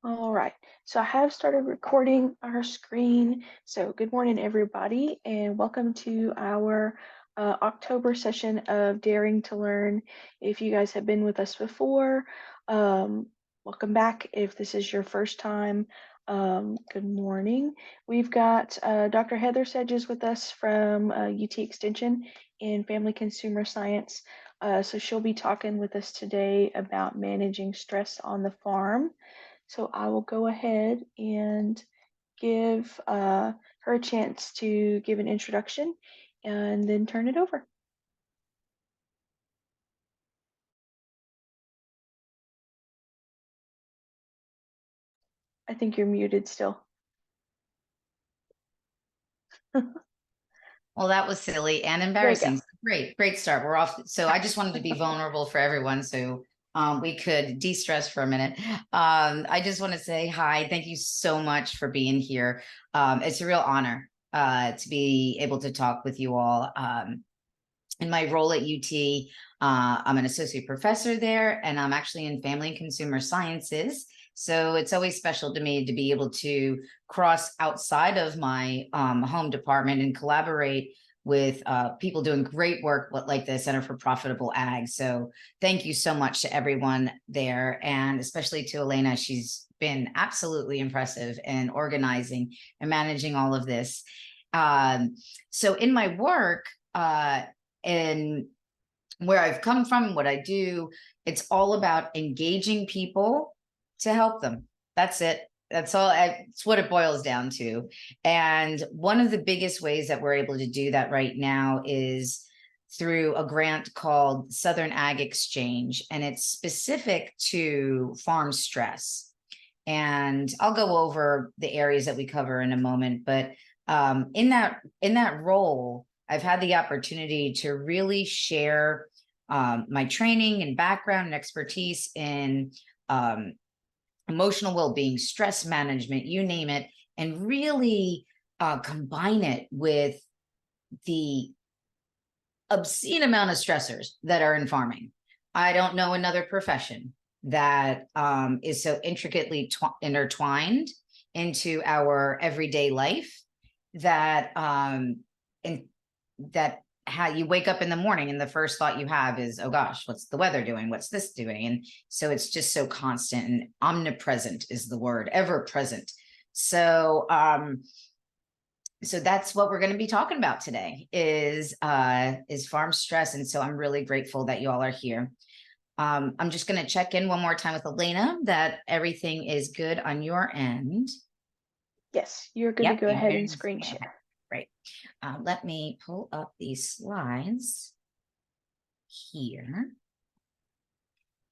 All right, so I have started recording our screen. So good morning, everybody, and welcome to our October session of Daring to Learn. If you guys have been with us before, um, welcome back. If this is your first time, good morning. We've got Dr. Heather Sedges with us from UT Extension in Family Consumer Science. So she'll be talking with us today about managing stress on the farm. So I will go ahead and give her a chance to give an introduction and then turn it over. I think you're muted still. Well, that was silly and There you go. embarrassing. Great start. We're off. So I just wanted to be vulnerable for everyone so we could de-stress for a minute. I just want to say hi. Thank you so much for being here. It's a real honor to be able to talk with you all. In my role at UT, I'm an associate professor there, and I'm actually in family and consumer sciences. So it's always special to me to be able to cross outside of my home department and collaborate with people doing great work like the Center for Profitable Ag. So thank you so much to everyone there, and especially to Elena. She's been absolutely impressive in organizing and managing all of this. So in my work, and where I've come from and what I do, it's all about engaging people to help them. That's it. That's all. It's what it boils down to. And one of the biggest ways that we're able to do that right now is through a grant called Southern Ag Exchange, and it's specific to farm stress. And I'll go over the areas that we cover in a moment, but in that role, I've had the opportunity to really share my training and background and expertise in emotional well-being, stress management, you name it, and really combine it with the obscene amount of stressors that are in farming. I don't know another profession that is so intricately intertwined into our everyday life that and that how you wake up in the morning and the first thought you have is, oh gosh, what's the weather doing? What's this doing? And so it's just so constant and omnipresent is the word, ever present. So so that's what we're going to be talking about today is farm stress. And so I'm really grateful that you all are here. I'm just going to check in one more time with Elena that everything is good on your end. Yes, you're good to go ahead and screen share. Great. Let me pull up these slides here.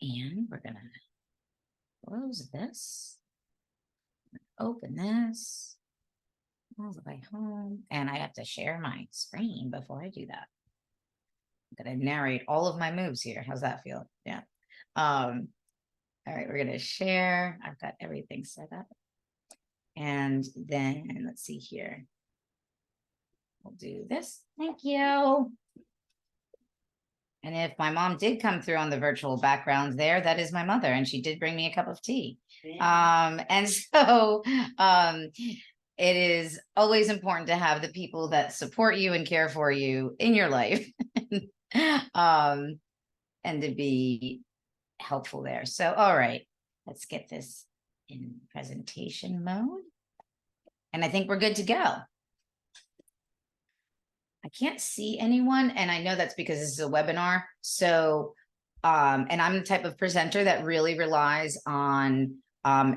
And we're going to close this. Open this. All the way home. And I have to share my screen before I do that. I'm going to narrate all of my moves here. How's that feel? Yeah. All right, we're going to share. I've got everything set up. And then let's see here. We'll do this. Thank you. And if my mom did come through on the virtual background there, that is my mother. And she did bring me a cup of tea. Yeah. And so it is always important to have the people that support you and care for you in your life and to be helpful there. So, all right, let's get this in presentation mode. And I think we're good to go. I can't see anyone, and I know that's because this is a webinar. So, and I'm the type of presenter that really relies on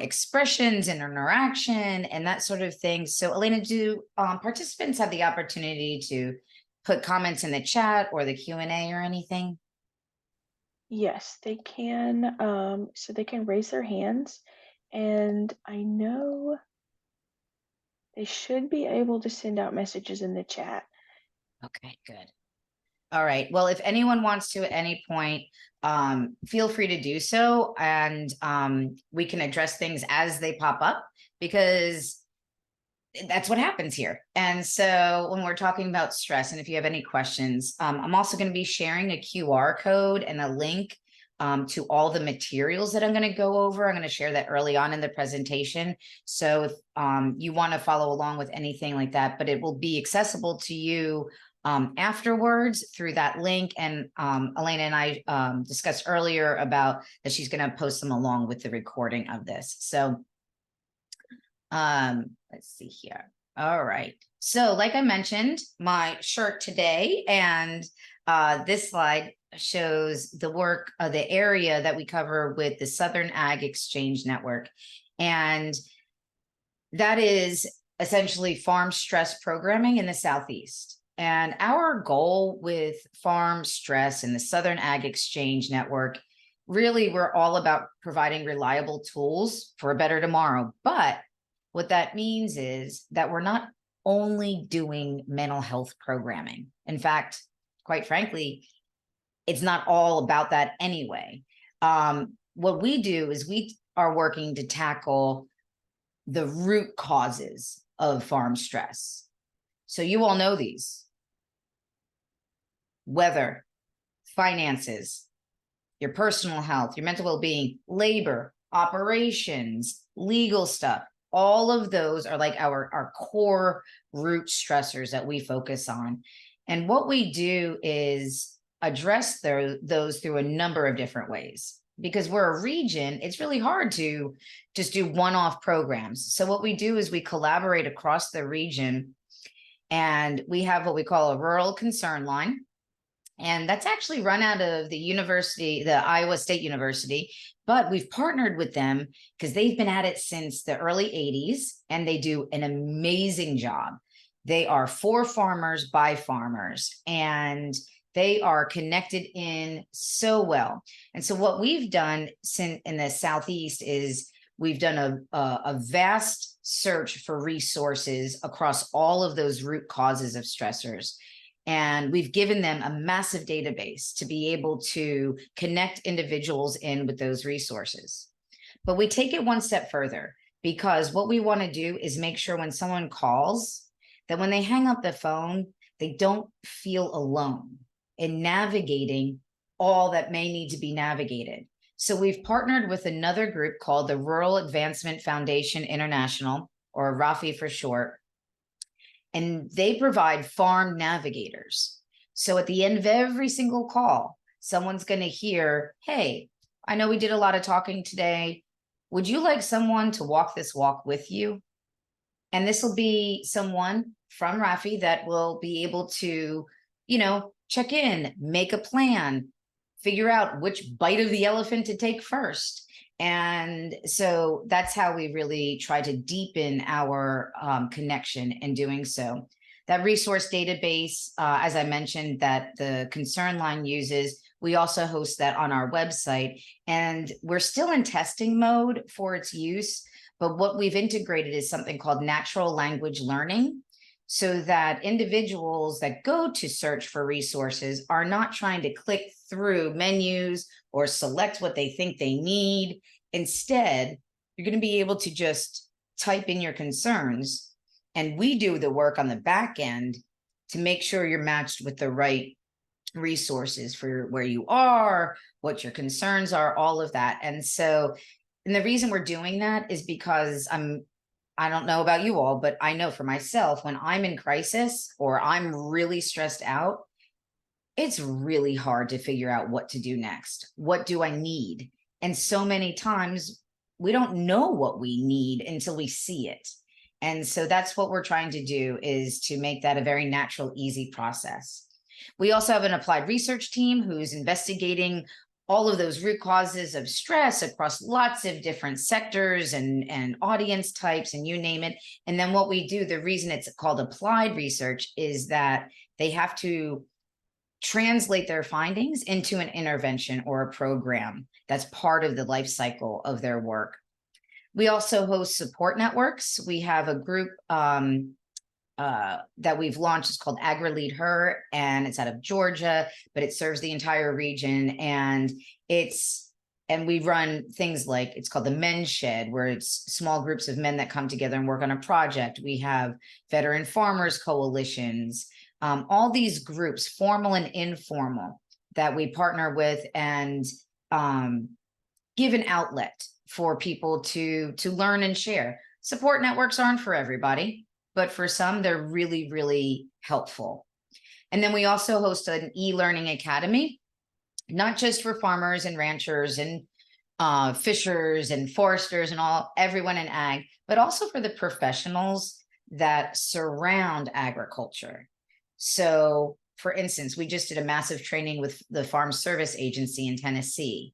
expressions and interaction and that sort of thing. So, Elena, do participants have the opportunity to put comments in the chat or the Q&A or anything? Yes, they can. So they can raise their hands, and I know they should be able to send out messages in the chat. Okay, good. All right. Well, if anyone wants to at any point, feel free to do so. And we can address things as they pop up because that's what happens here. And so when we're talking about stress, and if you have any questions, I'm also going to be sharing a QR code and a link to all the materials that I'm going to go over. I'm going to share that early on in the presentation. So if you want to follow along with anything like that, but it will be accessible to you afterwards through that link. And Elena and I discussed earlier about that she's going to post them along with the recording of this. So let's see here. All right. So like I mentioned, my shirt today and this slide shows the work of the area that we cover with the Southern Ag Exchange Network. And that is essentially farm stress programming in the Southeast. And our goal with farm stress and the Southern Ag Exchange Network, really, we're all about providing reliable tools for a better tomorrow. But what that means is that we're not only doing mental health programming. In fact, quite frankly, it's not all about that anyway. What we do is we are working to tackle the root causes of farm stress. So you all know these: weather, finances, your personal health, your mental well-being, labor, operations, legal stuff. All of those are like our core root stressors that we focus on. And what we do is address those through a number of different ways. Because we're a region, it's really hard to just do one-off programs. So what we do is we collaborate across the region, and we have what we call a rural concern line. And that's actually run out of the university, the Iowa State University, but we've partnered with them because they've been at it since the early 80s, and they do an amazing job. They are for farmers by farmers, and they are connected in so well. And so what we've done in the Southeast is we've done a vast search for resources across all of those root causes of stressors. And we've given them a massive database to be able to connect individuals in with those resources. But we take it one step further, because what we want to do is make sure when someone calls, that when they hang up the phone, they don't feel alone in navigating all that may need to be navigated. So we've partnered with another group called the Rural Advancement Foundation International, or RAFI for short, and they provide farm navigators. So at the end of every single call, someone's going to hear, hey, I know we did a lot of talking today. Would you like someone to walk this walk with you? And this will be someone from Rafi that will be able to, check in, make a plan, figure out which bite of the elephant to take first. And so that's how we really try to deepen our connection in doing so. That resource database, as I mentioned, that the concern line uses, we also host that on our website. And we're still in testing mode for its use. But what we've integrated is something called natural language learning, so that individuals that go to search for resources are not trying to click through menus or select what they think they need. Instead, you're going to be able to just type in your concerns, and we do the work on the back end to make sure you're matched with the right resources for where you are, what your concerns are, all of that. And the reason we're doing that is because I don't know about you all, but I know for myself, when I'm in crisis or I'm really stressed out, it's really hard to figure out what to do next. What do I need? And so many times we don't know what we need until we see it. And so that's what we're trying to do, is to make that a very natural, easy process. We also have an applied research team who's investigating all of those root causes of stress across lots of different sectors and audience types, and you name it. And then what we do, the reason it's called applied research, is that they have to translate their findings into an intervention or a program that's part of the life cycle of their work. We also host support networks. We have a group that we've launched. It's called AgriLead Her, and it's out of Georgia, but it serves the entire region. And we run things like, it's called the Men's Shed, where it's small groups of men that come together and work on a project. We have veteran farmers coalitions, all these groups, formal and informal, that we partner with. And give an outlet for people to learn and share. Support networks aren't for everybody, but for some, they're really, really helpful. And then we also host an e-learning academy, not just for farmers and ranchers and fishers and foresters and everyone in ag, but also for the professionals that surround agriculture. So, for instance, we just did a massive training with the Farm Service Agency in Tennessee.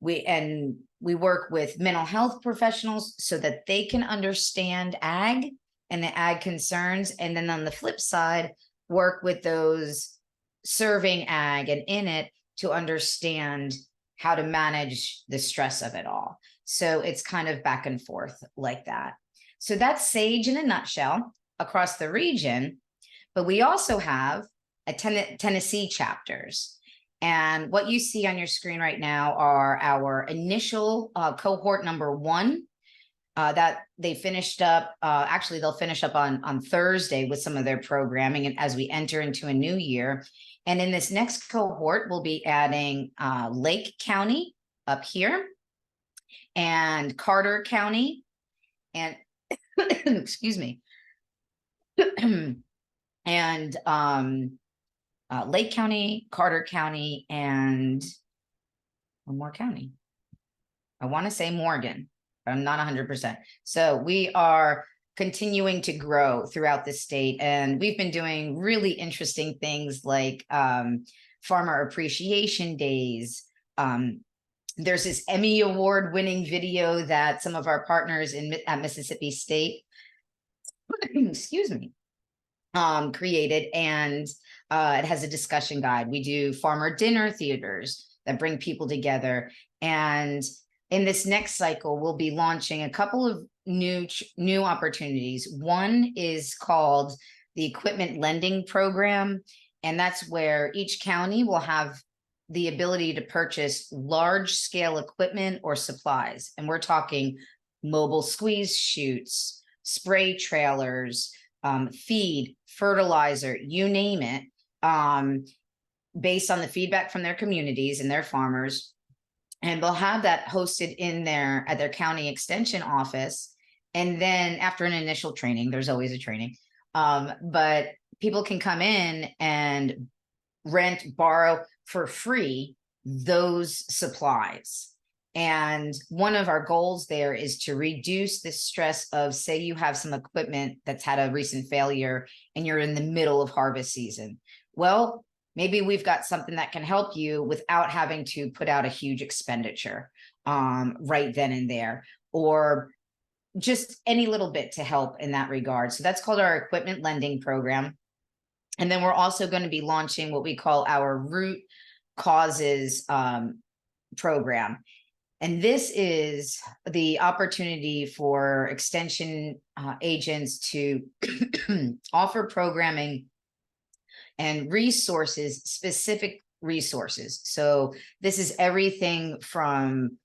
We work with mental health professionals so that they can understand ag and the ag concerns. And then on the flip side, work with those serving ag and in it to understand how to manage the stress of it all. So it's kind of back and forth like that. So that's Sage in a nutshell across the region. But we also have a Tennessee chapters. And what you see on your screen right now are our initial cohort number 1 that they finished up. Actually, they'll finish up on Thursday with some of their programming, and as we enter into a new year. And in this next cohort, we'll be adding Lake County up here and Carter County and excuse me, and Lake County, Carter County, and one more county. I want to say Morgan, but I'm not 100%. So we are continuing to grow throughout the state, and we've been doing really interesting things like farmer appreciation days. There's this Emmy Award winning video that some of our partners at Mississippi State, excuse me, created, and it has a discussion guide. We do farmer dinner theaters that bring people together. And in this next cycle, we'll be launching a couple of new opportunities. One is called the Equipment Lending Program, and that's where each county will have the ability to purchase large scale equipment or supplies. And we're talking mobile squeeze chutes, spray trailers, feed, fertilizer, you name it, based on the feedback from their communities and their farmers. And they'll have that hosted at their county extension office. And then after an initial training, there's always a training, but people can come in and rent, borrow for free those supplies. And one of our goals there is to reduce the stress of, say you have some equipment that's had a recent failure and you're in the middle of harvest season. Well, maybe we've got something that can help you without having to put out a huge expenditure right then and there, or just any little bit to help in that regard. So that's called our Equipment Lending Program. And then we're also going to be launching what we call our Root Causes program. And this is the opportunity for extension agents to offer programming and resources, specific resources. So this is everything from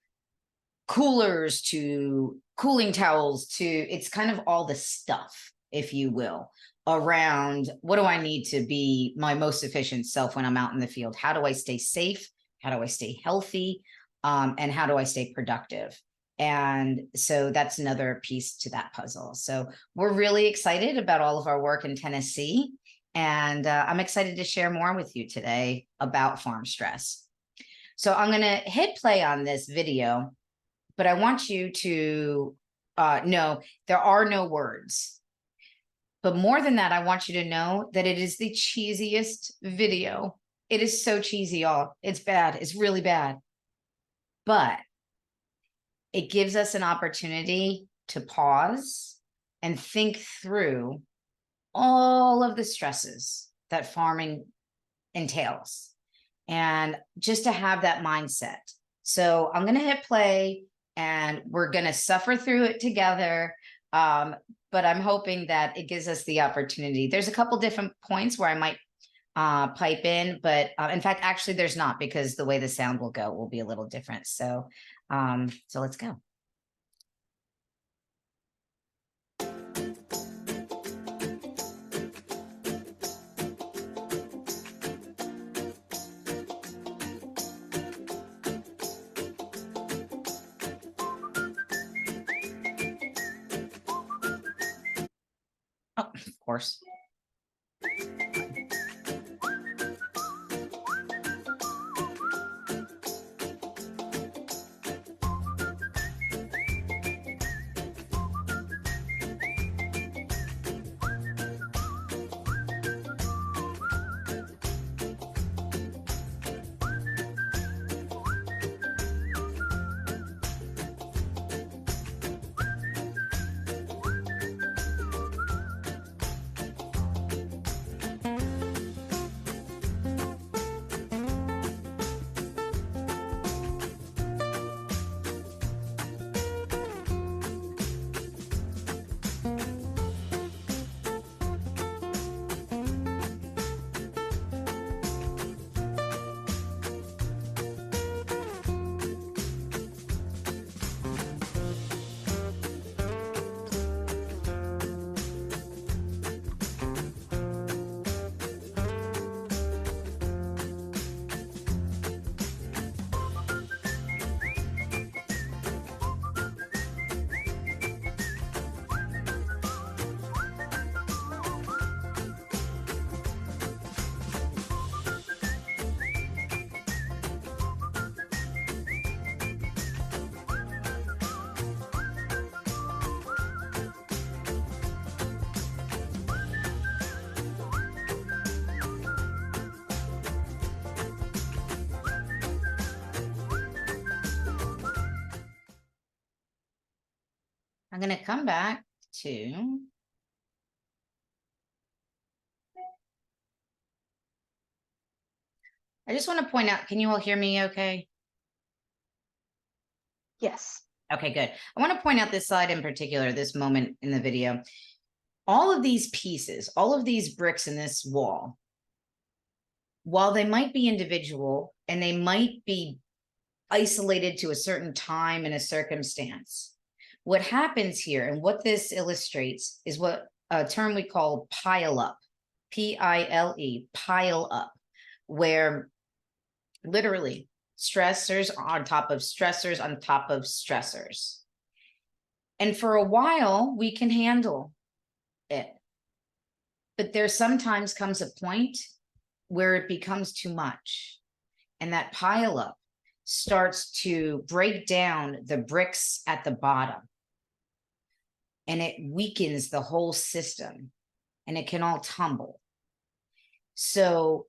coolers to cooling towels to, it's kind of all the stuff, if you will, around what do I need to be my most efficient self when I'm out in the field? How do I stay safe? How do I stay healthy? And how do I stay productive? And so that's another piece to that puzzle. So we're really excited about all of our work in Tennessee. And I'm excited to share more with you today about farm stress. So I'm going to hit play on this video, but I want you to know there are no words. But more than that, I want you to know that it is the cheesiest video. It is so cheesy, y'all. It's bad. It's really bad. But it gives us an opportunity to pause and think through all of the stresses that farming entails, and just to have that mindset. So I'm going to hit play and we're going to suffer through it together. But I'm hoping that it gives us the opportunity. There's a couple different points where I might pipe in, but in fact, actually there's not, because the way the sound will go will be a little different. So let's go. course. I'm going to come back to I just want to point out, can you all hear me okay? Yes. Okay, good. I want to point out this slide in particular, this moment in the video. All of these pieces, all of these bricks in this wall, while they might be individual and they might be isolated to a certain time and a circumstance, what happens here and what this illustrates is what a term we call pile up, P-I-L-E, pile up, where literally stressors on top of stressors on top of stressors. And for a while, we can handle it. But there sometimes comes a point where it becomes too much. And that pile up starts to break down the bricks at the bottom. And it weakens the whole system. And it can all tumble. So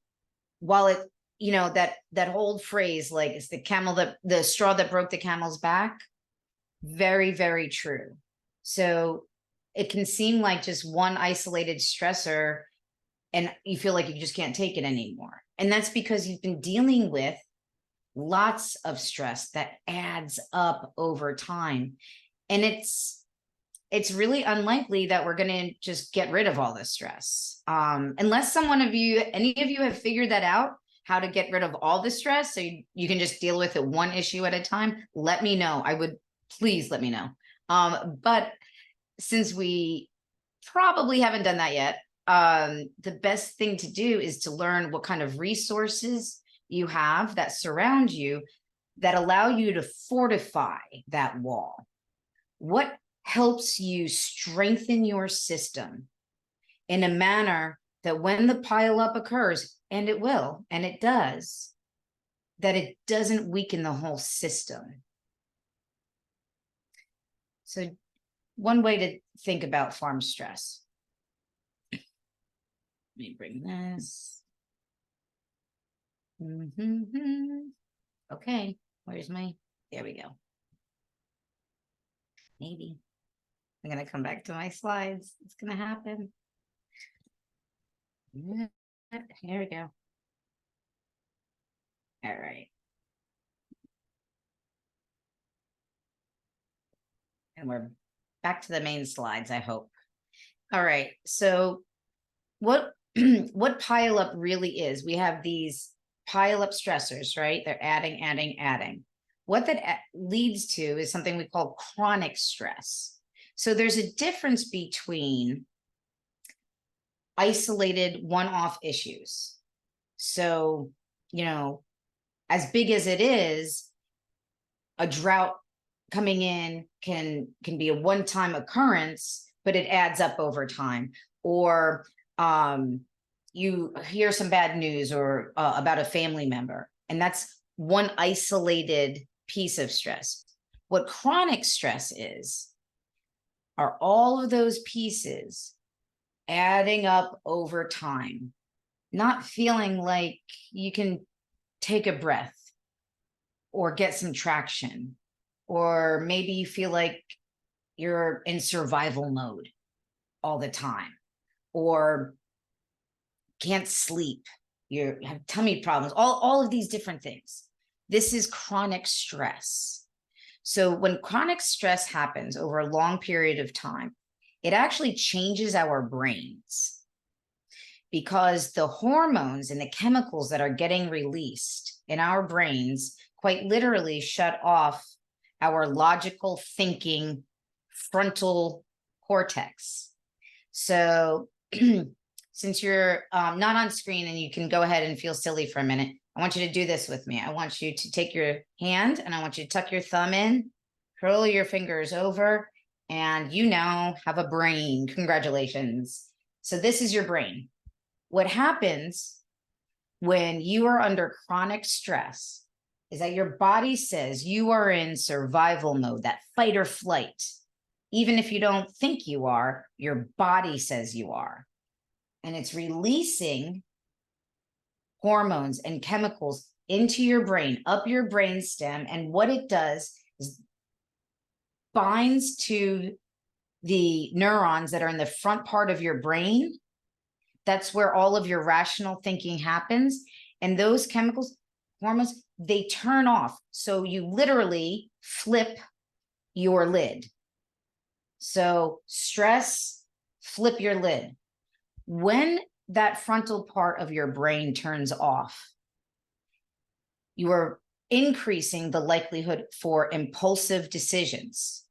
while it, you know, that old phrase, like it's the straw that broke the camel's back, very, very true. So it can seem like just one isolated stressor and you feel like you just can't take it anymore. And that's because you've been dealing with lots of stress that adds up over time. And it's really unlikely that we're going to just get rid of all the stress. Unless any of you have figured that out, how to get rid of all the stress so you can just deal with it one issue at a time, let me know. Please let me know. But since we probably haven't done that yet, the best thing to do is to learn what kind of resources you have that surround you that allow you to fortify that wall. What helps you strengthen your system in a manner that when the pileup occurs, and it will, and it does, that it doesn't weaken the whole system. So one way to think about farm stress. Let me bring this. Okay, there we go. Maybe. I'm going to come back to my slides. It's going to happen. Here we go. All right. And we're back to the main slides, I hope. All right. So what pile up really is, we have these pile up stressors, right? They're adding. What that leads to is something we call chronic stress. So there's a difference between isolated one-off issues. So, you know, as big as it is, a drought coming in can be a one-time occurrence, but it adds up over time. or you hear some bad news or about a family member, and that's one isolated piece of stress. What chronic stress is, are all of those pieces adding up over time, not feeling like you can take a breath or get some traction, or maybe you feel like you're in survival mode all the time, or can't sleep, you have tummy problems, all of these different things. This is chronic stress. So when chronic stress happens over a long period of time, it actually changes our brains, because the hormones and the chemicals that are getting released in our brains quite literally shut off our logical thinking frontal cortex. So since you're not on screen and you can go ahead and feel silly for a minute, I want you to do this with me. I want you to take your hand and I want you to tuck your thumb in, curl your fingers over, and you now have a brain. Congratulations. So this is your brain. What happens when you are under chronic stress is that your body says you are in survival mode, that fight or flight. Even if you don't think you are, your body says you are. And it's releasing hormones and chemicals into your brain, up your brain stem. And what it does is binds to the neurons that are in the front part of your brain. That's where all of your rational thinking happens. And those chemicals, hormones, they turn off. So you literally flip your lid. So stress, flip your lid. When that frontal part of your brain turns off, you are increasing the likelihood for impulsive decisions,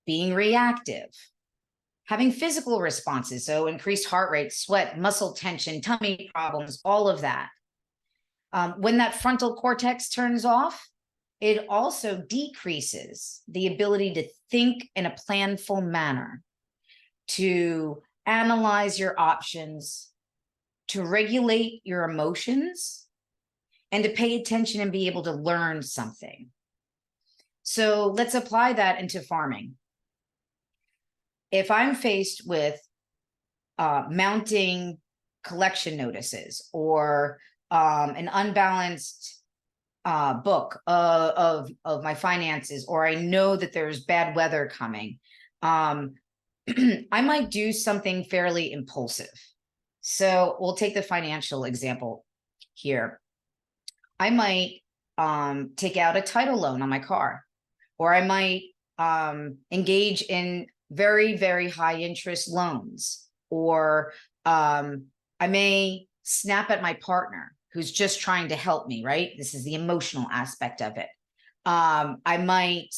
being reactive, having physical responses, so increased heart rate, sweat, muscle tension, tummy problems, all of that. When that frontal cortex turns off, it also decreases the ability to think in a planful manner, to analyze your options, to regulate your emotions, and to pay attention and be able to learn something. So let's apply that into farming. If I'm faced with mounting collection notices or an unbalanced book of my finances, or I know that there's bad weather coming, I might do something fairly impulsive. So we'll take the financial example here. I might take out a title loan on my car, or I might engage in very, very high interest loans, or I may snap at my partner who's just trying to help me, right? This is the emotional aspect of it. I might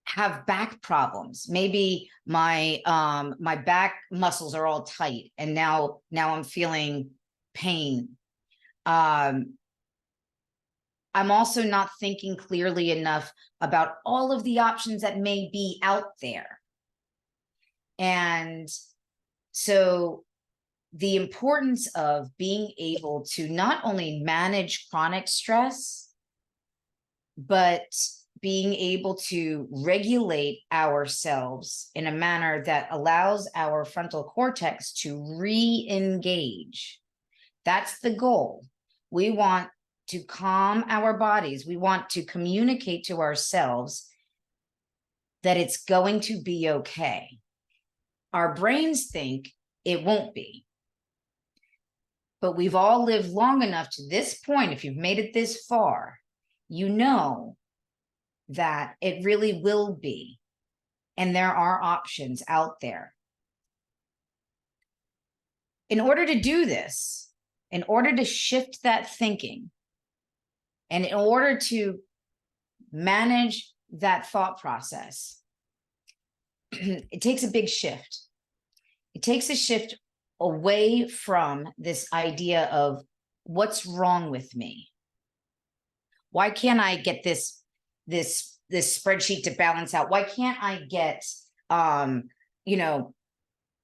have back problems. Maybe my my back muscles are all tight and now I'm feeling pain. I'm also not thinking clearly enough about all of the options that may be out there. And so the importance of being able to not only manage chronic stress, but being able to regulate ourselves in a manner that allows our frontal cortex to re-engage. That's the goal. We want to calm our bodies. We want to communicate to ourselves that it's going to be okay. Our brains think it won't be. But we've all lived long enough to this point, if you've made it this far, you know that it really will be. And there are options out there. In order to do this, in order to shift that thinking, and in order to manage that thought process, it takes a big shift. It takes a shift away from this idea of what's wrong with me? Why can't I get this spreadsheet to balance out? Why can't I get, you know,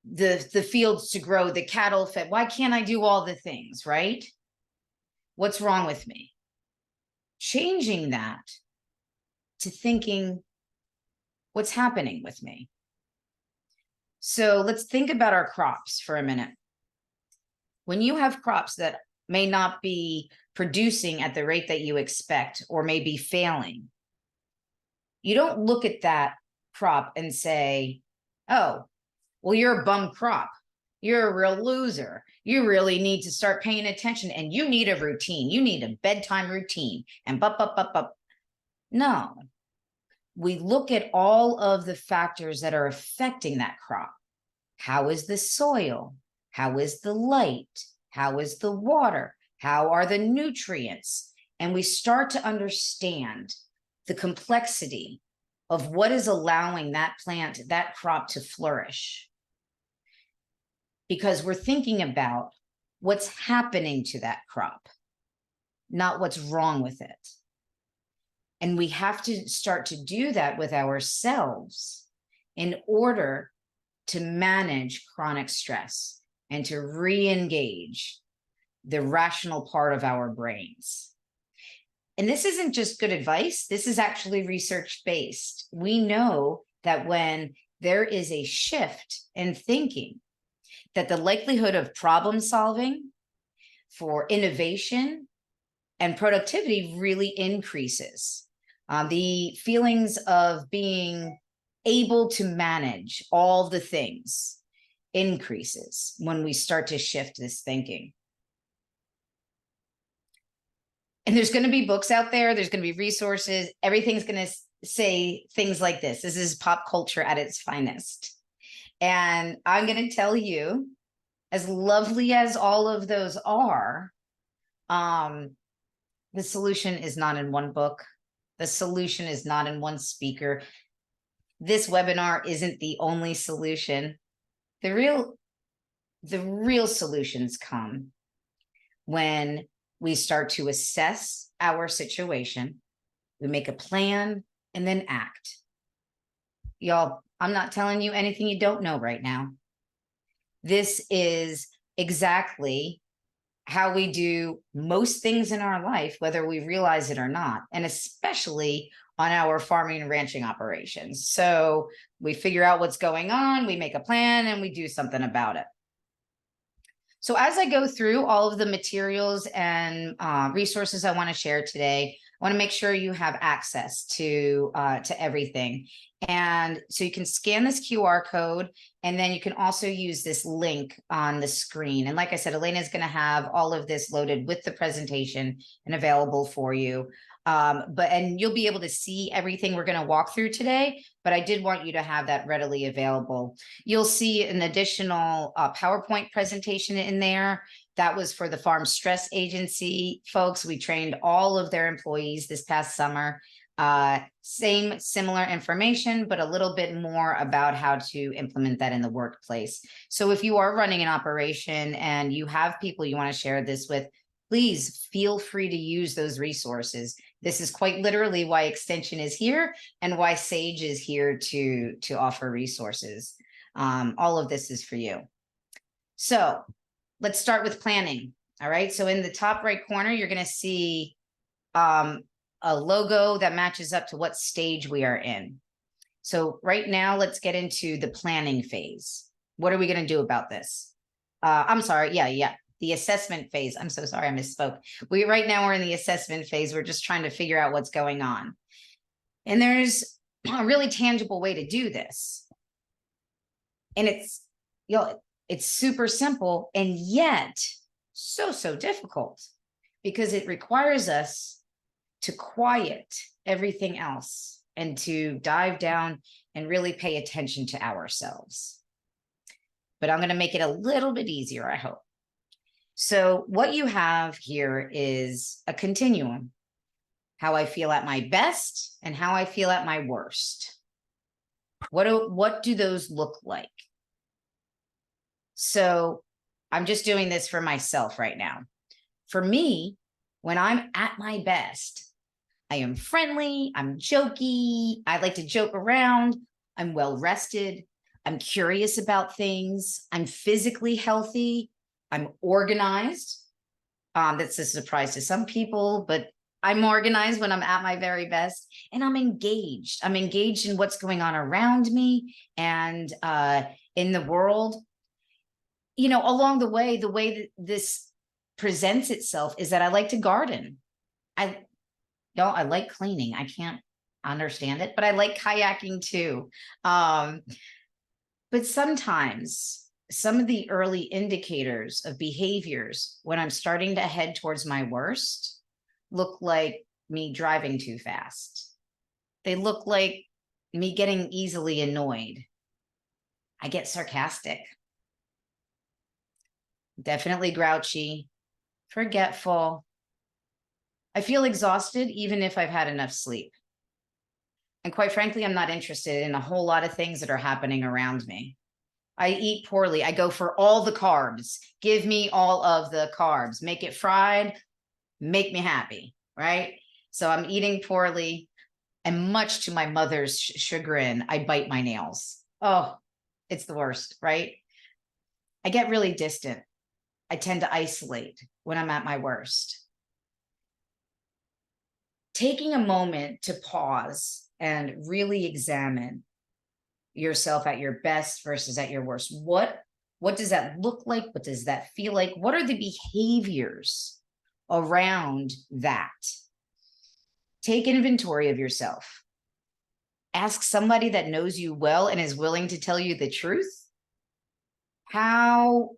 the fields to grow, the cattle fed. Why can't I do all the things, right? What's wrong with me? Changing that to thinking, what's happening with me? So let's think about our crops for a minute. When you have crops that may not be producing at the rate that you expect or may be failing, you don't look at that crop and say, oh, well, you're a bum crop. You're a real loser. You really need to start paying attention, and you need a routine. You need a bedtime routine and bup. No, we look at all of the factors that are affecting that crop. How is the soil? How is the light? How is the water? How are the nutrients? And we start to understand the complexity of what is allowing that plant, that crop to flourish. Because we're thinking about what's happening to that crop, not what's wrong with it. And we have to start to do that with ourselves in order to manage chronic stress and to re-engage the rational part of our brains. And this isn't just good advice. This is actually research-based. We know that when there is a shift in thinking, that the likelihood of problem solving, for innovation and productivity really increases. The feelings of being able to manage all the things increases when we start to shift this thinking. And there's going to be books out there. There's going to be resources. Everything's going to say things like this. This is pop culture at its finest. And I'm going to tell you, as lovely as all of those are, the solution is not in one book. The solution is not in one speaker. This webinar isn't the only solution. The real solutions come when we start to assess our situation, we make a plan, and then act. Y'all, I'm not telling you anything you don't know right now. This is exactly how we do most things in our life, whether we realize it or not, and especially on our farming and ranching operations. So we figure out what's going on, we make a plan, and we do something about it. So as I go through all of the materials and resources I want to share today, I want to make sure you have access to everything. And so you can scan this QR code, and then you can also use this link on the screen. And like I said, Elena is going to have all of this loaded with the presentation and available for you. And you'll be able to see everything we're going to walk through today, but I did want you to have that readily available. You'll see an additional PowerPoint presentation in there. That was for the Farm Stress Agency folks. We trained all of their employees this past summer. Similar information, but a little bit more about how to implement that in the workplace. So if you are running an operation and you have people you want to share this with, please feel free to use those resources. This is quite literally why Extension is here and why Sage is here to offer resources. All of this is for you. So let's start with planning. All right. So in the top right corner, you're going to see a logo that matches up to what stage we are in. So right now, let's get into the planning phase. What are we going to do about this? I'm sorry. Yeah. The assessment phase. I'm so sorry, I misspoke. Right now we're in the assessment phase. We're just trying to figure out what's going on. And there's a really tangible way to do this. And it's super simple and yet so difficult, because it requires us to quiet everything else and to dive down and really pay attention to ourselves. But I'm going to make it a little bit easier, I hope. So what you have here is a continuum, how I feel at my best and how I feel at my worst. What do those look like? So I'm just doing this for myself right now. For me, when I'm at my best, I am friendly, I'm jokey, I like to joke around, I'm well rested, I'm curious about things. I'm physically healthy. I'm organized. That's a surprise to some people, but I'm organized when I'm at my very best, and I'm engaged. I'm engaged in what's going on around me and in the world. You know, along the way that this presents itself is that I like to garden. I I like cleaning. I can't understand it, but I like kayaking too. Um, but sometimes some of the early indicators of behaviors when I'm starting to head towards my worst look like me driving too fast. They look like me getting easily annoyed. I get sarcastic, definitely grouchy, forgetful. I feel exhausted even if I've had enough sleep. And quite frankly, I'm not interested in a whole lot of things that are happening around me. I eat poorly. I go for all the carbs. Give me all of the carbs. Make it fried, make me happy, right? So I'm eating poorly. And much to my mother's chagrin, I bite my nails. Oh, it's the worst, right? I get really distant. I tend to isolate when I'm at my worst. Taking a moment to pause and really examine yourself at your best versus at your worst. What does that look like? What does that feel like? What are the behaviors around that? Take inventory of yourself. Ask somebody that knows you well and is willing to tell you the truth how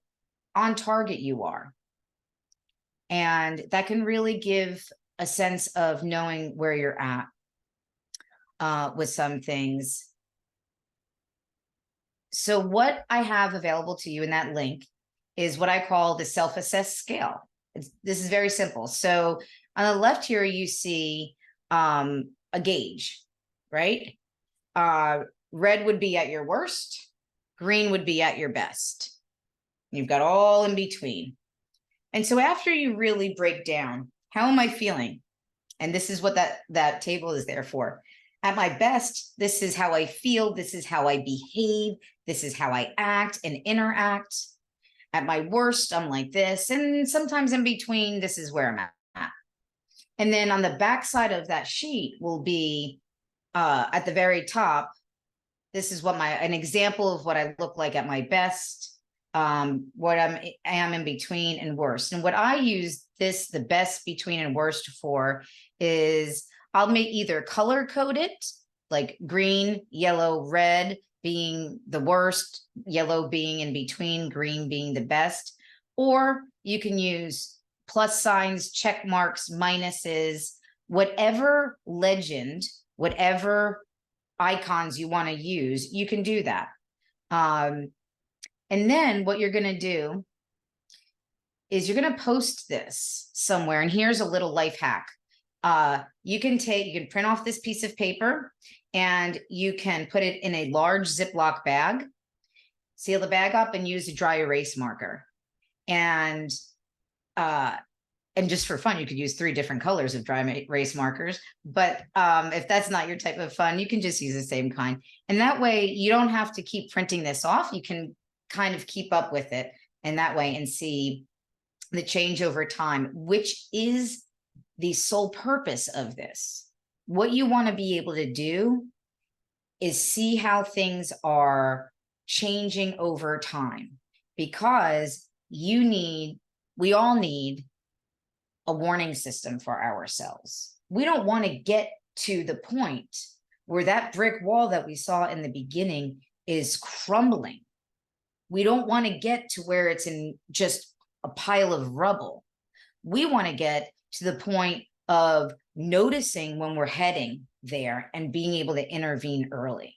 on target you are. And that can really give a sense of knowing where you're at with some things. So what I have available to you in that link is what I call the self-assess scale. This is very simple. So on the left here, you see a gauge, right? Red would be at your worst. Green would be at your best. You've got all in between. And so after you really break down, how am I feeling? And this is what that table is there for. At my best, this is how I feel. This is how I behave. This is how I act and interact. At my worst, I'm like this. And sometimes in between, this is where I'm at. And then on the back side of that sheet will be at the very top. This is what an example of what I look like at my best, what I am in between and worst. And what I use the best, between, and worst for is I'll make either color code it, like green, yellow, red being the worst, yellow being in between, green being the best. Or you can use plus signs, check marks, minuses, whatever legend, whatever icons you want to use, you can do that. And then what you're going to do is you're going to post this somewhere. And here's a little life hack. You can print off this piece of paper and you can put it in a large Ziploc bag, seal the bag up, and use a dry erase marker. And just for fun, you could use 3 different colors of dry erase markers. But if that's not your type of fun, you can just use the same kind. And that way you don't have to keep printing this off. You can kind of keep up with it in that way and see the change over time, which is the sole purpose of this. What you want to be able to do is see how things are changing over time, because we all need a warning system for ourselves. We don't want to get to the point where that brick wall that we saw in the beginning is crumbling. We don't want to get to where it's in just a pile of rubble. We want to get to the point of noticing when we're heading there and being able to intervene early.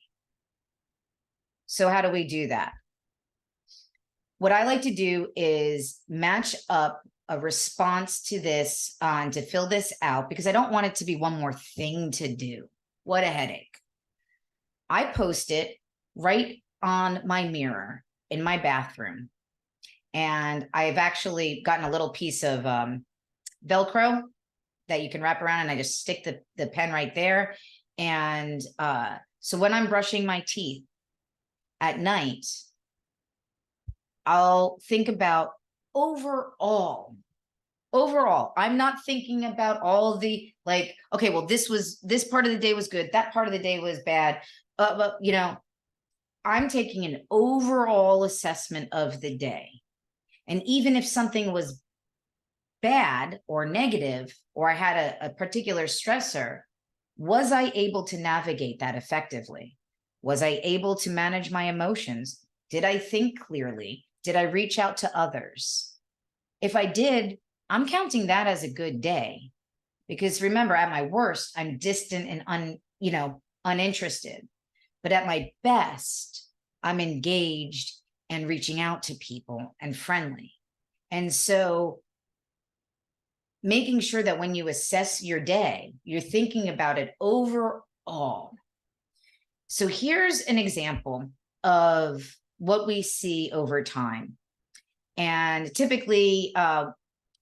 So how do we do that? What I like to do is match up a response to this to fill this out, because I don't want it to be one more thing to do. What a headache. I post it right on my mirror in my bathroom. And I've actually gotten a little piece of Velcro that you can wrap around, and I just stick the pen right there. And so when I'm brushing my teeth, at night, I'll think about overall. I'm not thinking about all the like, okay, well, this part of the day was good, that part of the day was bad. But I'm taking an overall assessment of the day. And even if something was bad or negative, or I had a particular stressor, was I able to navigate that effectively? Was I able to manage my emotions? Did I think clearly? Did I reach out to others? If I did, I'm counting that as a good day. Because remember, at my worst, I'm distant and uninterested. But at my best, I'm engaged and reaching out to people and friendly. And so making sure that when you assess your day, you're thinking about it overall. So here's an example of what we see over time. And typically,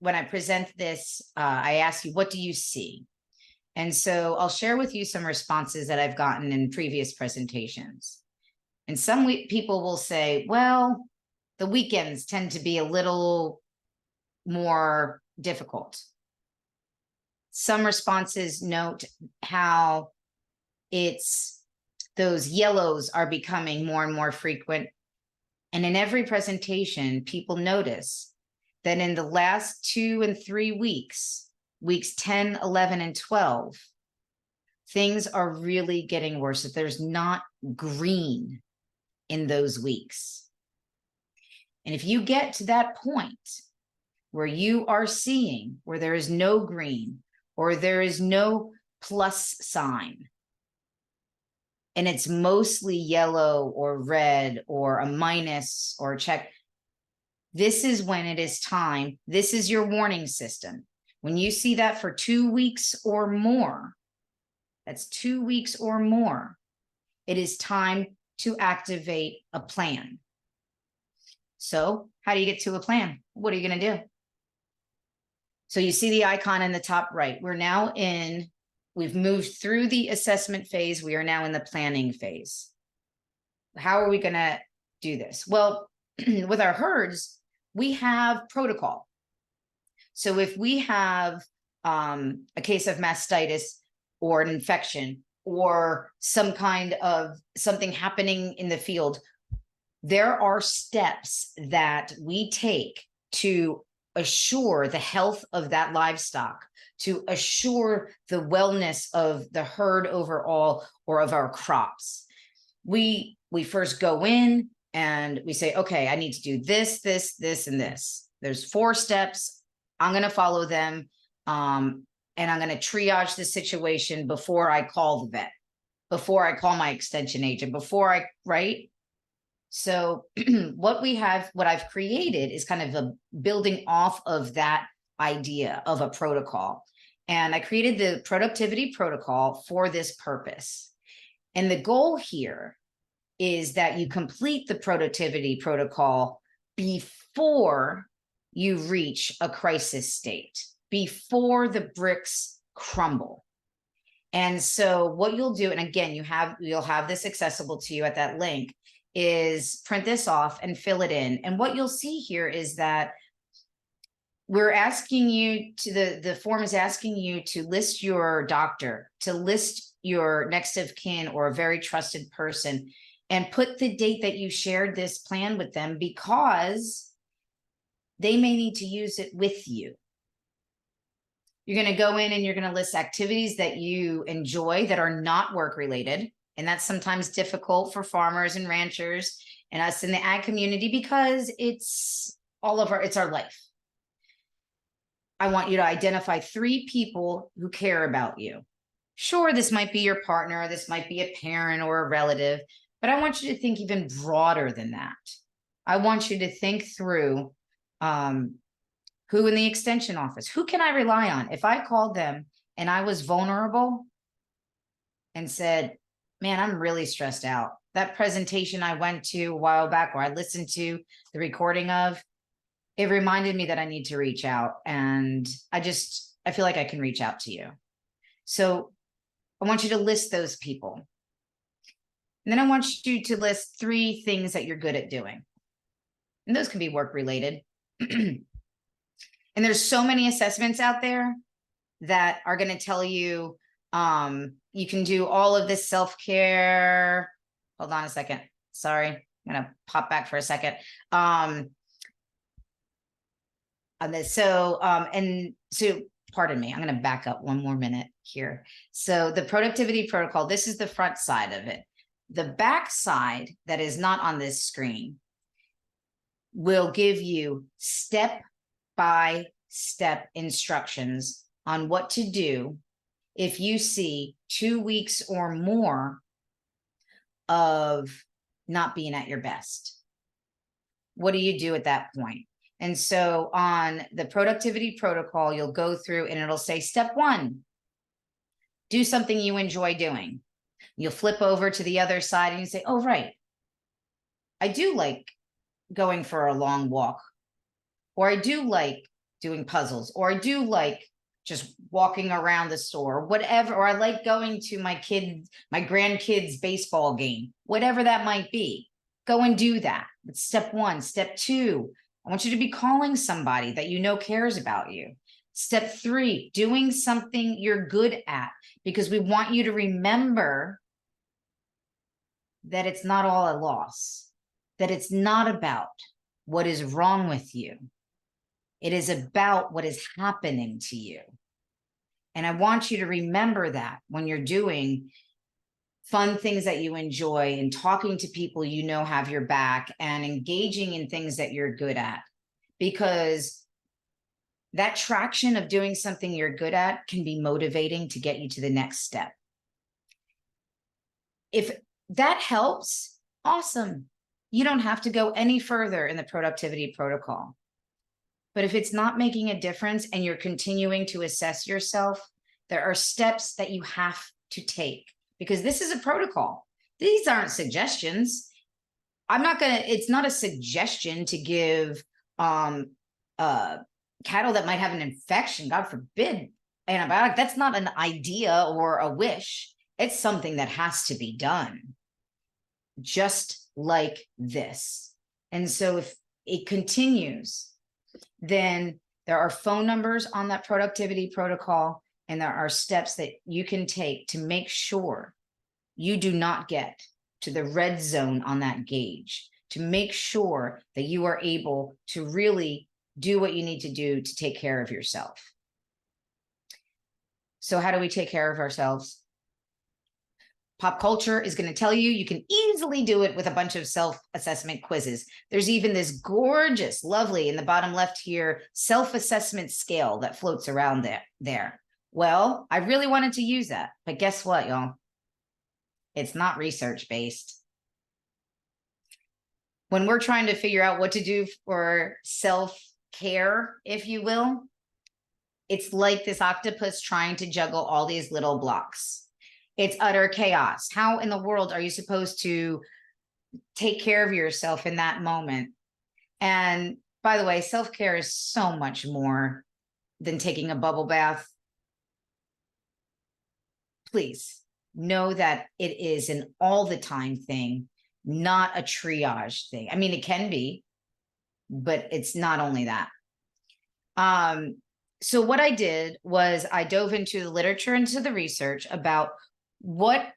when I present this, I ask you, what do you see? And so I'll share with you some responses that I've gotten in previous presentations. And some people will say, well, the weekends tend to be a little more difficult. Some responses note how those yellows are becoming more and more frequent. And in every presentation, people notice that in the last 2 and 3 weeks, weeks 10, 11, and 12, things are really getting worse. If there's not green in those weeks. And if you get to that point where you are seeing where there is no green or there is no plus sign, and it's mostly yellow or red or a minus or a check, this is when it is time. This is your warning system. When you see that for 2 weeks or more, that's 2 weeks or more, it is time to activate a plan. So how do you get to a plan? What are you going to do? So you see the icon in the top right. We've moved through the assessment phase. We are now in the planning phase. How are we going to do this? Well, with our herds, we have protocol. So if we have a case of mastitis or an infection or some kind of something happening in the field, there are steps that we take to assure the health of that livestock, to assure the wellness of the herd overall or of our crops. We first go in and we say, okay, I need to do this, this, this, and this. There's 4 steps. I'm going to follow them. And I'm going to triage the situation before I call the vet, before I call my extension agent, right? So what I've created is kind of a building off of that idea of a protocol. And I created the productivity protocol for this purpose. And the goal here is that you complete the productivity protocol before you reach a crisis state, before the bricks crumble. And so what you'll do, and again, you'll have this accessible to you at that link, is print this off and fill it in. And what you'll see here is that we're asking you the form is asking you to list your doctor, to list your next of kin or a very trusted person, and put the date that you shared this plan with them, because they may need to use it with you. You're going to go in and you're going to list activities that you enjoy that are not work related. And that's sometimes difficult for farmers and ranchers and us in the ag community, because it's our life. I want you to identify 3 people who care about you. Sure, this might be your partner, this might be a parent or a relative, but I want you to think even broader than that. I want you to think through who in the extension office, who can I rely on? If I called them and I was vulnerable and said, man, I'm really stressed out. That presentation I went to a while back, or I listened to the recording of, it reminded me that I need to reach out. And I feel like I can reach out to you. So I want you to list those people. And then I want you to list 3 things that you're good at doing. And those can be work related. And there's so many assessments out there that are going to tell you, you can do all of this self-care. Hold on a second. Sorry. I'm going to pop back for a second. So pardon me, I'm going to back up one more minute here. So the productivity protocol, this is the front side of it. The back side that is not on this screen will give you step-by-step instructions on what to do if you see 2 weeks or more of not being at your best. What do you do at that point? And so on the productivity protocol, you'll go through and it'll say, step 1, do something you enjoy doing. You'll flip over to the other side and you say, oh, right, I do like going for a long walk, or I do like doing puzzles, or I do like just walking around the store, whatever, or I like going to my grandkids' baseball game, whatever that might be. Go and do that. That's step 1. Step 2, I want you to be calling somebody that you know cares about you. Step 3, doing something you're good at, because we want you to remember that it's not all a loss, that it's not about what is wrong with you. It is about what is happening to you. And I want you to remember that when you're doing fun things that you enjoy and talking to people you know have your back and engaging in things that you're good at, because that traction of doing something you're good at can be motivating to get you to the next step. If that helps, awesome. You don't have to go any further in the productivity protocol. But if it's not making a difference and you're continuing to assess yourself, there are steps that you have to take, because this is a protocol. These aren't suggestions. It's not a suggestion to give cattle that might have an infection, God forbid, antibiotic. That's not an idea or a wish. It's something that has to be done, just like this. And so if it continues, then there are phone numbers on that productivity protocol, and there are steps that you can take to make sure you do not get to the red zone on that gauge, to make sure that you are able to really do what you need to do to take care of yourself. So how do we take care of ourselves? Pop culture is going to tell you you can easily do it with a bunch of self-assessment quizzes. There's even this gorgeous, lovely, in the bottom left here, self-assessment scale that floats around there. Well, I really wanted to use that, but guess what, y'all? It's not research-based. When we're trying to figure out what to do for self-care, if you will, it's like this octopus trying to juggle all these little blocks. It's utter chaos. How in the world are you supposed to take care of yourself in that moment? And by the way, self-care is so much more than taking a bubble bath. Please know that it is an all the time thing, not a triage thing. I mean, it can be, but it's not only that. So what I did was I dove into the literature, into the research about what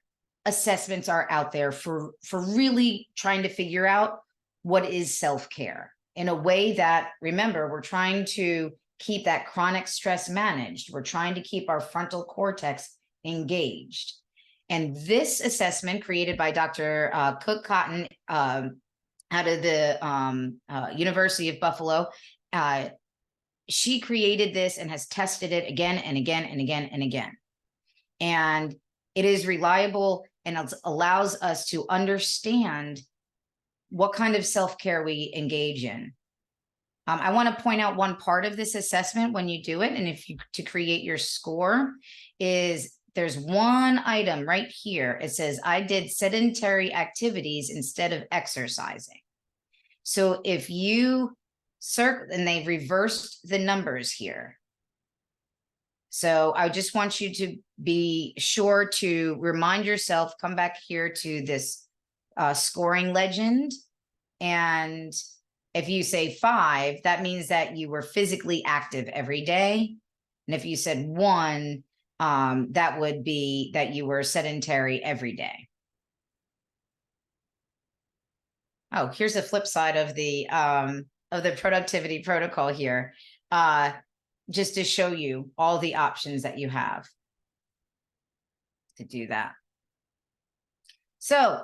assessments are out there for really trying to figure out what is self-care in a way that, remember, we're trying to keep that chronic stress managed. We're trying to keep our frontal cortex engaged. And this assessment created by Dr. Cook Cotton out of the University of Buffalo, she created this and has tested it again and again and again and again. And it is reliable and it allows us to understand what kind of self-care we engage in. I want to point out one part of this assessment when you do it, and if you to create your score, is there's one item right here. It says, I did sedentary activities instead of exercising. So if you circle, and they've reversed the numbers here. So I just want you to be sure to remind yourself, come back here to this scoring legend. And if you say 5, that means that you were physically active every day. And if you said 1, that would be that you were sedentary every day. Oh, here's the flip side of the productivity protocol here, just to show you all the options that you have to do that. So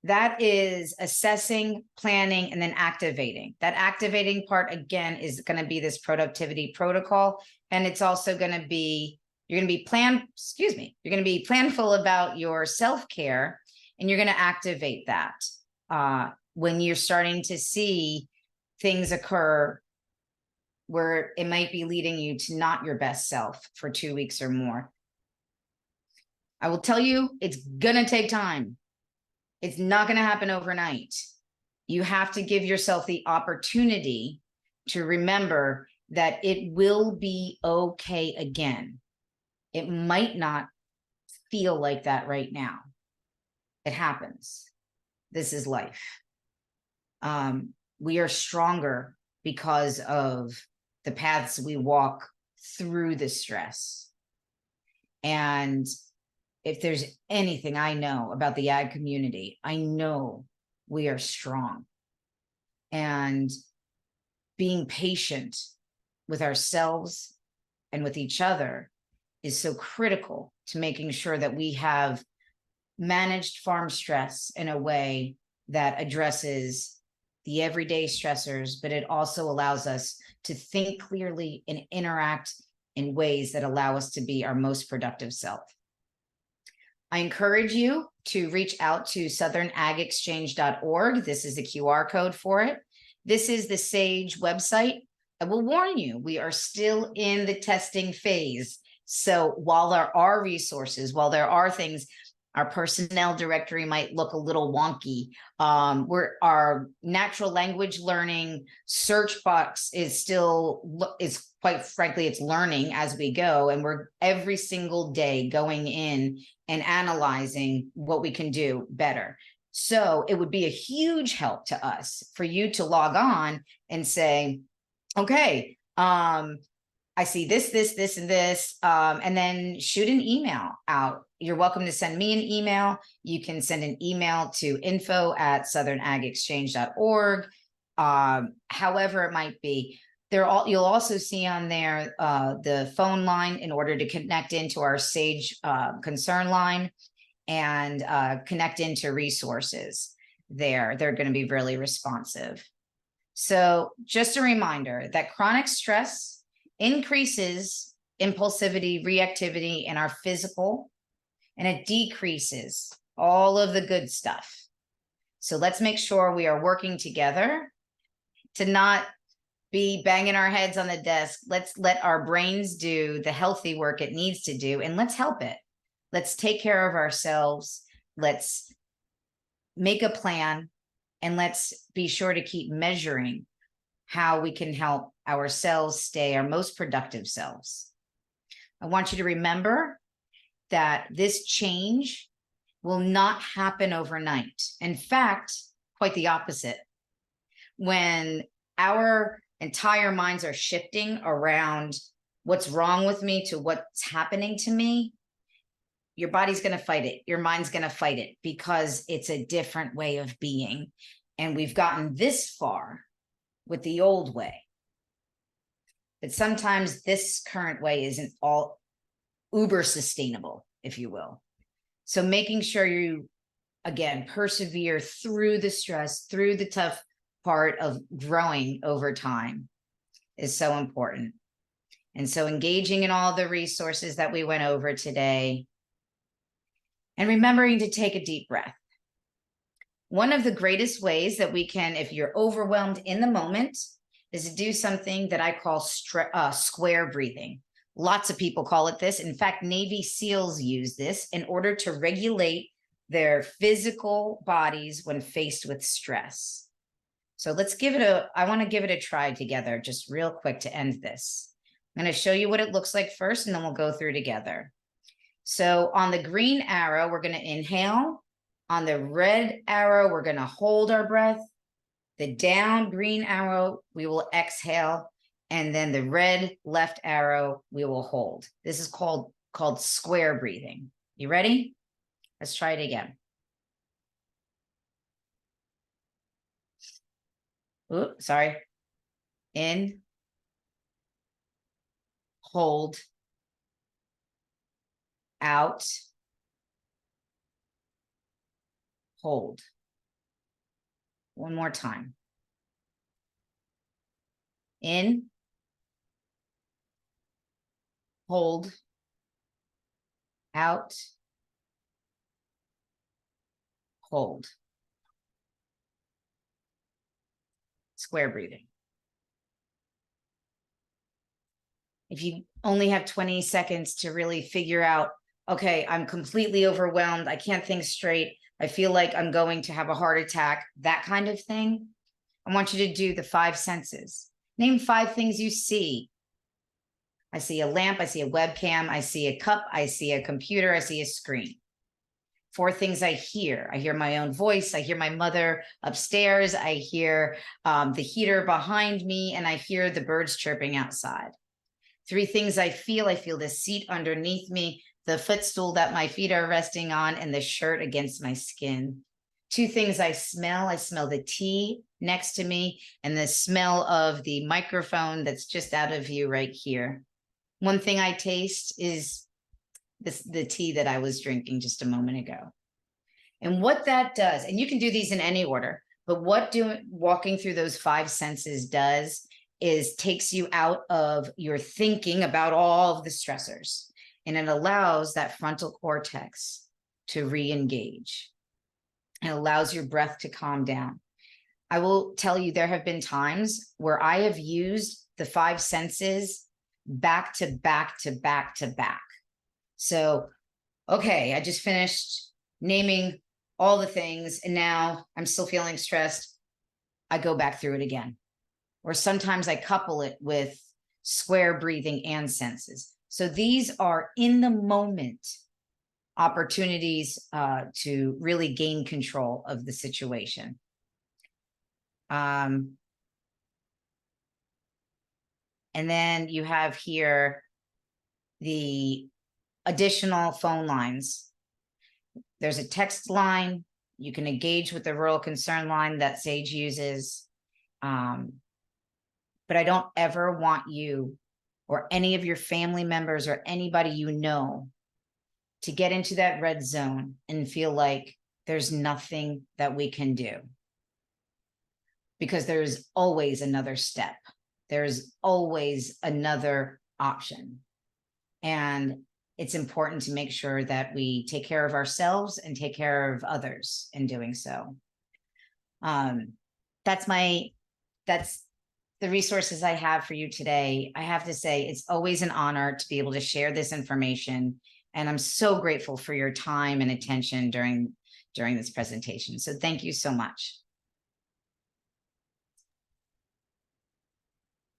that is assessing, planning, and then activating. That activating part, again, is going to be this productivity protocol. And it's also going to be, you're going to be you're going to be planful about your self-care, and you're going to activate that when you're starting to see things occur where it might be leading you to not your best self for 2 weeks or more. I will tell you, it's going to take time. It's not going to happen overnight. You have to give yourself the opportunity to remember that it will be okay again. It might not feel like that right now. It happens. This is life. We are stronger because of the paths we walk through the stress. And if there's anything I know about the ag community, I know we are strong. And being patient with ourselves and with each other is so critical to making sure that we have managed farm stress in a way that addresses the everyday stressors, but it also allows us to think clearly and interact in ways that allow us to be our most productive self. I encourage you to reach out to southernagexchange.org. This is the QR code for it. This is the SAGE website. I will warn you, we are still in the testing phase. So while there are resources, while there are things, our personnel directory might look a little wonky. Our natural language learning search box is quite frankly, it's learning as we go. And we're every single day going in and analyzing what we can do better. So it would be a huge help to us for you to log on and say, okay, I see this, and this, and then shoot an email out. You're welcome to send me an email. You can send an email to info@southernagexchange.org. However it might be. You'll also see on there the phone line in order to connect into our SAGE concern line and connect into resources there. They're going to be really responsive. So just a reminder that chronic stress increases impulsivity, reactivity in our physical, and it decreases all of the good stuff. So let's make sure we are working together to not be banging our heads on the desk. Let's let our brains do the healthy work it needs to do, and let's help it. Let's take care of ourselves. Let's make a plan, and let's be sure to keep measuring how we can help ourselves stay our most productive selves. I want you to remember that this change will not happen overnight. In fact, quite the opposite. When our entire minds are shifting around what's wrong with me to what's happening to me, your body's going to fight it. Your mind's going to fight it because it's a different way of being. And we've gotten this far with the old way. But sometimes this current way isn't all uber sustainable, if you will. So making sure you, again, persevere through the stress, through the tough part of growing over time is so important. And so engaging in all the resources that we went over today and remembering to take a deep breath. One of the greatest ways that we can, if you're overwhelmed in the moment, is to do something that I call square breathing. Lots of people call it this. In fact, Navy SEALs use this in order to regulate their physical bodies when faced with stress. So I want to give it a try together, just real quick to end this. I'm going to show you what it looks like first, and then we'll go through together. So on the green arrow, we're going to inhale. On the red arrow, we're going to hold our breath. The down green arrow, we will exhale. And then the red left arrow, we will hold. This is called square breathing. You ready? Let's try it again. Ooh, sorry. In, hold, out, hold. One more time. In, hold, out, hold. Square breathing. If you only have 20 seconds to really figure out, okay, I'm completely overwhelmed, I can't think straight, I feel like I'm going to have a heart attack, that kind of thing, I want you to do the 5 senses. Name 5 things you see. I see a lamp, I see a webcam, I see a cup, I see a computer, I see a screen. 4 things I hear. I hear my own voice. I hear my mother upstairs. I hear the heater behind me, and I hear the birds chirping outside. 3 things I feel. I feel the seat underneath me, the footstool that my feet are resting on, and the shirt against my skin. 2 things I smell. I smell the tea next to me and the smell of the microphone that's just out of view right here. 1 thing I taste is the tea that I was drinking just a moment ago. And what that does, and you can do these in any order, but what walking through those 5 senses does is takes you out of your thinking about all of the stressors, and it allows that frontal cortex to re-engage. It allows your breath to calm down. I will tell you, there have been times where I have used the 5 senses back to back to back to back. So, okay, I just finished naming all the things, and now I'm still feeling stressed. I go back through it again. Or sometimes I couple it with square breathing and senses. So these are in the moment opportunities to really gain control of the situation. And then you have here the additional phone lines. There's a text line. You can engage with the rural concern line that Sage uses. But I don't ever want you or any of your family members or anybody you know to get into that red zone and feel like there's nothing that we can do. Because there's always another step. There's always another option. And it's important to make sure that we take care of ourselves and take care of others in doing so. That's the resources I have for you today. I have to say, it's always an honor to be able to share this information. And I'm so grateful for your time and attention during this presentation. So thank you so much.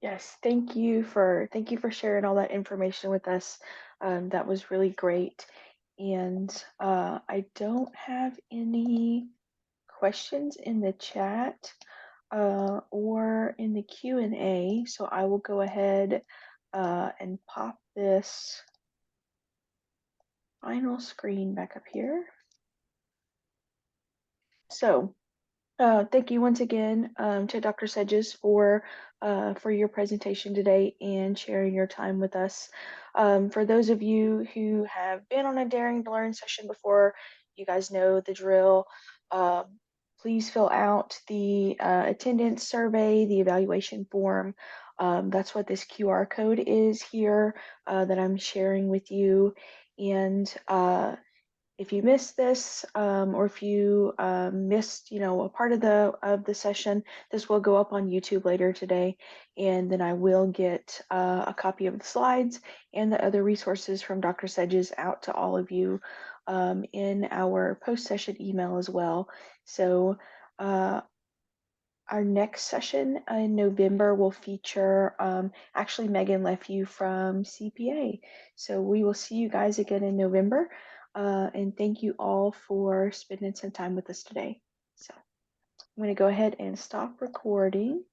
Yes, thank you for sharing all that information with us. That was really great. And I don't have any questions in the chat or in the Q&A, so I will go ahead and pop this final screen back up here. So thank you once again to Dr. Sedges for your presentation today and sharing your time with us. For those of you who have been on a Daring to Learn session before, you guys know the drill. Please fill out the attendance survey, the evaluation form. That's what this QR code is here that I'm sharing with you. And if you missed this or if you missed a part of the session, this will go up on YouTube later today, and then I will get a copy of the slides and the other resources from Dr. Sedges out to all of you in our post-session email as well. So our next session in November will feature actually Megan Lefew from CPA. So we will see you guys again in November. And thank you all for spending some time with us today. So I'm going to go ahead and stop recording.